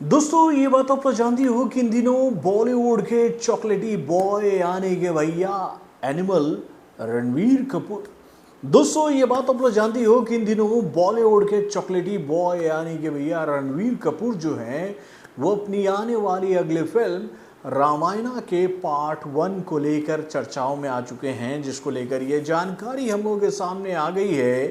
दोस्तों ये बात आप तो जानती हो कि इन दिनों बॉलीवुड के चॉकलेटी बॉय यानी कि भैया एनिमल रणवीर कपूर। दोस्तों ये बात आप तो जानती हो कि इन दिनों बॉलीवुड के चॉकलेटी बॉय यानी कि भैया रणवीर कपूर जो हैं वो अपनी आने वाली अगली फिल्म रामायणा के पार्ट 1 को लेकर चर्चाओं में आ चुके हैं, जिसको लेकर ये जानकारी हम लोगों के सामने आ गई है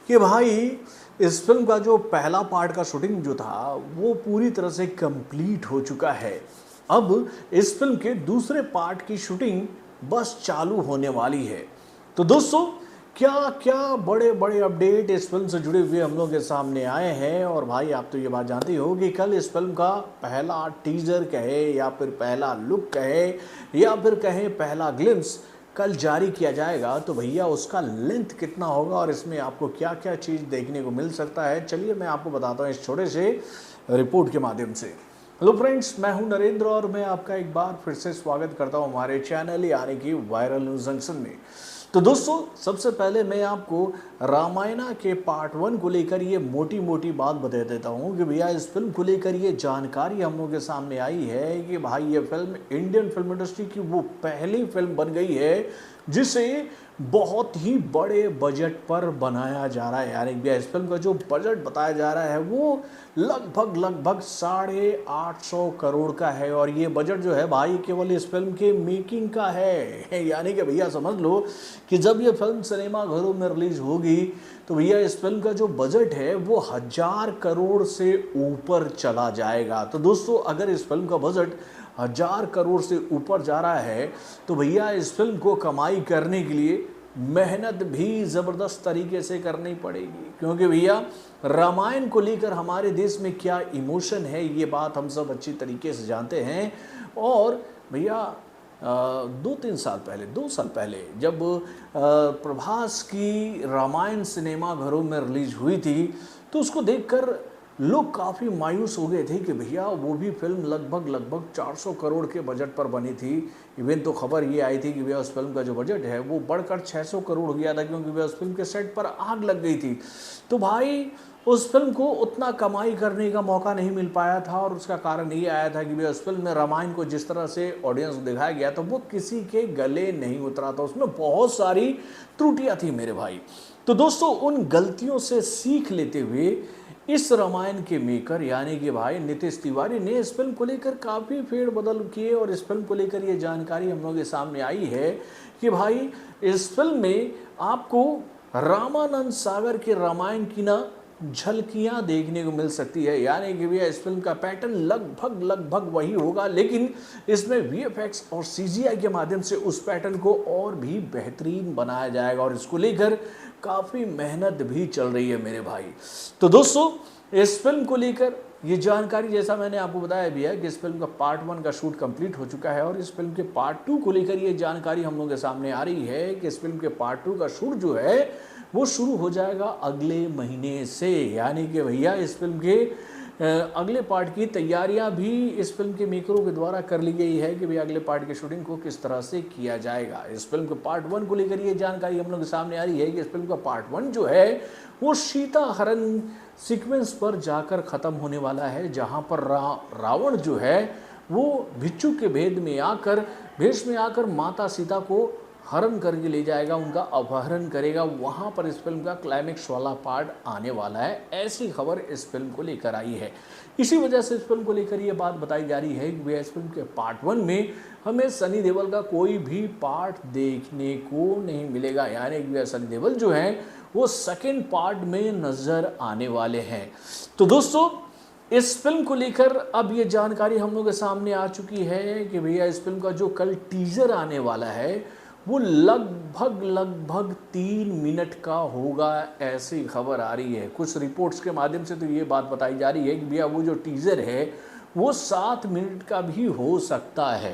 कि भाई इस फिल्म का जो पहला पार्ट का शूटिंग जो था वो पूरी तरह से कंप्लीट हो चुका है। अब इस फिल्म के दूसरे पार्ट की शूटिंग बस चालू होने वाली है। तो दोस्तों क्या क्या बड़े बड़े अपडेट इस फिल्म से जुड़े हुए हम लोग के सामने आए हैं। और भाई आप तो ये बात जानते हो कि कल इस फिल्म का पहला टीजर कहे या फिर पहला लुक कहे या फिर कहें पहला ग्लिम्स कल जारी किया जाएगा, तो भैया उसका लेंथ कितना होगा और इसमें आपको क्या क्या चीज़ देखने को मिल सकता है, चलिए मैं आपको बताता हूँ इस छोटे से रिपोर्ट के माध्यम से। हेलो फ्रेंड्स, मैं हूं नरेंद्र और मैं आपका एक बार फिर से स्वागत करता हूं हमारे चैनल यानी कि वायरल न्यूज़ जंक्शन में। तो दोस्तों सबसे पहले मैं आपको रामायणा के पार्ट 1 को लेकर ये मोटी मोटी बात बता देता हूँ कि भैया इस फिल्म को लेकर ये जानकारी हम लोगों के सामने आई है कि भाई ये फिल्म इंडियन फिल्म इंडस्ट्री की वो पहली फिल्म बन गई है जिसे बहुत ही बड़े बजट पर बनाया जा रहा है। यानी भैया इस फिल्म का जो बजट बताया जा रहा है वो लगभग 850 करोड़ का है। और ये बजट जो है भाई केवल इस फिल्म के मेकिंग का है। यानी कि भैया समझ लो कि जब ये फिल्म सिनेमा घरों में रिलीज होगी तो भैया इस फिल्म का जो बजट है वो 1000 करोड़ से ऊपर चला जाएगा। तो दोस्तों अगर इस फिल्म का बजट 1000 करोड़ से ऊपर जा रहा है तो भैया इस फिल्म को कमाई करने के लिए मेहनत भी ज़बरदस्त तरीके से करनी पड़ेगी, क्योंकि भैया रामायण को लेकर हमारे देश में क्या इमोशन है ये बात हम सब अच्छी तरीके से जानते हैं। और भैया 2 साल पहले जब प्रभास की रामायण सिनेमा घरों में रिलीज हुई थी तो उसको देखकर लोग काफ़ी मायूस हो गए थे कि भैया वो भी फिल्म लगभग 400 करोड़ के बजट पर बनी थी। इवन तो खबर ये आई थी कि भैया उस फिल्म का जो बजट है वो बढ़कर 600 करोड़ हो गया था, क्योंकि भैया उस फिल्म के सेट पर आग लग गई थी। तो भाई उस फिल्म को उतना कमाई करने का मौका नहीं मिल पाया था और उसका कारण ये आया था कि भैया उस फिल्म में रामायण को जिस तरह से ऑडियंस को दिखाया गया तो वो किसी के गले नहीं उतरा था, उसमें बहुत सारी त्रुटियां थी मेरे भाई। तो दोस्तों उन गलतियों से सीख लेते हुए इस रामायण के मेकर यानी कि भाई नितिश तिवारी ने इस फिल्म को लेकर काफ़ी फेर बदल किए और इस फिल्म को लेकर ये जानकारी हम लोगों के सामने आई है कि भाई इस फिल्म में आपको रामानंद सागर के रामायण की ना झलकियां देखने को मिल सकती है। यानी कि भैया इस फिल्म का पैटर्न लगभग वही होगा, लेकिन इसमें वीएफएक्स और सीजीआई के माध्यम से उस पैटर्न को और भी बेहतरीन बनाया जाएगा और इसको लेकर काफ़ी मेहनत भी चल रही है मेरे भाई। तो दोस्तों इस फिल्म को लेकर ये जानकारी जैसा मैंने आपको बताया भी है कि इस फिल्म का पार्ट 1 का शूट कंप्लीट हो चुका है और इस फिल्म के पार्ट 2 को लेकर ये जानकारी हम लोगों के सामने आ रही है कि इस फिल्म के पार्ट 2 का शूट जो है वो शुरू हो जाएगा अगले महीने से। यानी कि भैया इस फिल्म के अगले पार्ट की तैयारियां भी इस फिल्म के मेकरों के द्वारा कर ली गई है कि भैया अगले पार्ट की शूटिंग को किस तरह से किया जाएगा। इस फिल्म के पार्ट 1 को लेकर ये जानकारी हम लोग के सामने आ रही है कि इस फिल्म का पार्ट 1 जो है वो सीता हरण सीक्वेंस पर जाकर ख़त्म होने वाला है, जहाँ पर रावण जो है वो भिक्षु के भेष में आकर माता सीता को हरण करके ले जाएगा, उनका अपहरण करेगा। वहाँ पर इस फिल्म का क्लाइमेक्स वाला पार्ट आने वाला है, ऐसी खबर इस फिल्म को लेकर आई है। इसी वजह से इस फिल्म को लेकर ये बात बताई जा रही है कि भैया इस फिल्म के पार्ट 1 में हमें सनी देओल का कोई भी पार्ट देखने को नहीं मिलेगा। यानी कि सनी देओल जो है वो सेकेंड पार्ट में नज़र आने वाले हैं। तो दोस्तों इस फिल्म को लेकर अब ये जानकारी हम लोग के सामने आ चुकी है कि भैया इस फिल्म का जो कल टीजर आने वाला है वो लगभग 3 मिनट का होगा, ऐसी खबर आ रही है। कुछ रिपोर्ट्स के माध्यम से तो ये बात बताई जा रही है कि भैया वो जो टीज़र है वो 7 मिनट का भी हो सकता है।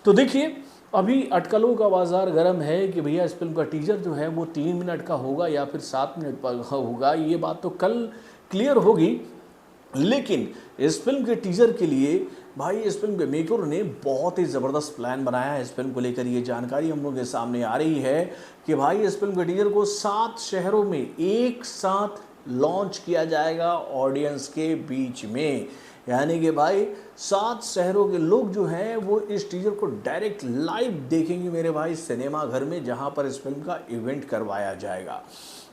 तो देखिए अभी अटकलों का बाजार गर्म है कि भैया इस फिल्म का टीजर जो है वो 3 मिनट का होगा या फिर 7 मिनट पर होगा, ये बात तो कल क्लियर होगी। लेकिन इस फिल्म के टीजर के लिए भाई इस फिल्म के मेकरों ने बहुत ही ज़बरदस्त प्लान बनाया है। इस फिल्म को लेकर ये जानकारी हम लोग के सामने आ रही है कि भाई इस फिल्म के टीजर को 7 शहरों में एक साथ लॉन्च किया जाएगा ऑडियंस के बीच में। यानी कि भाई 7 शहरों के लोग जो हैं वो इस टीजर को डायरेक्ट लाइव देखेंगे मेरे भाई सिनेमा घर में, जहां पर इस फिल्म का इवेंट करवाया जाएगा।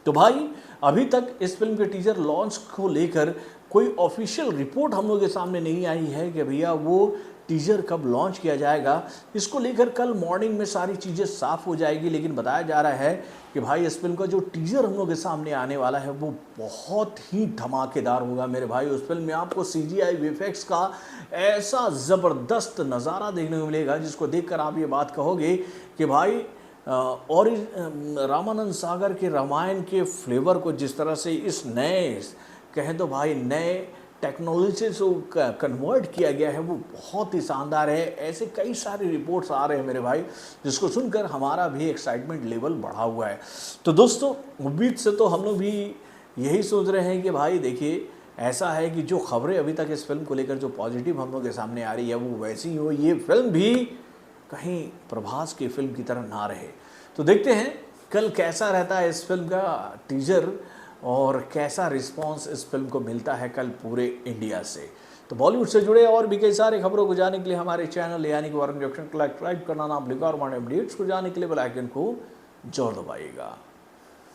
तो भाई अभी तक इस फिल्म के टीजर लॉन्च को लेकर कोई ऑफिशियल रिपोर्ट हम लोग के सामने नहीं आई है कि भैया वो टीजर कब लॉन्च किया जाएगा। इसको लेकर कल मॉर्निंग में सारी चीज़ें साफ हो जाएगी, लेकिन बताया जा रहा है कि भाई इस फिल्म का जो टीजर हम लोग के सामने आने वाला है वो बहुत ही धमाकेदार होगा मेरे भाई। उस फिल्म में आपको CGI वीएफएक्स का ऐसा ज़बरदस्त नज़ारा देखने को मिलेगा जिसको देखकर आप ये बात कहोगे कि भाई और रामानंद सागर के रामायण के फ्लेवर को जिस तरह से इस नए कहें तो भाई नए टेक्नोलॉजी से कन्वर्ट किया गया है वो बहुत ही शानदार है। ऐसे कई सारे रिपोर्ट्स आ रहे हैं मेरे भाई जिसको सुनकर हमारा भी एक्साइटमेंट लेवल बढ़ा हुआ है। तो दोस्तों उम्मीद से तो हम लोग भी यही सोच रहे हैं कि भाई देखिए ऐसा है कि जो खबरें अभी तक इस फिल्म को लेकर जो पॉजिटिव हम लोग के सामने आ रही है वो वैसी ही हो, ये फिल्म भी कहीं प्रभास की फिल्म की तरह ना रहे। तो देखते हैं कल कैसा रहता है इस फिल्म का टीजर और कैसा रिस्पांस इस फिल्म को मिलता है कल पूरे इंडिया से। तो बॉलीवुड से जुड़े और भी कई सारे खबरों को जानने के लिए हमारे चैनल यानी कि वारंग जंक्शन को सब्सक्राइब करना ना भूलिएगा और हमारे अपडेट्स को जानने के लिए बेल आइकन को जरूर दबाइएगा।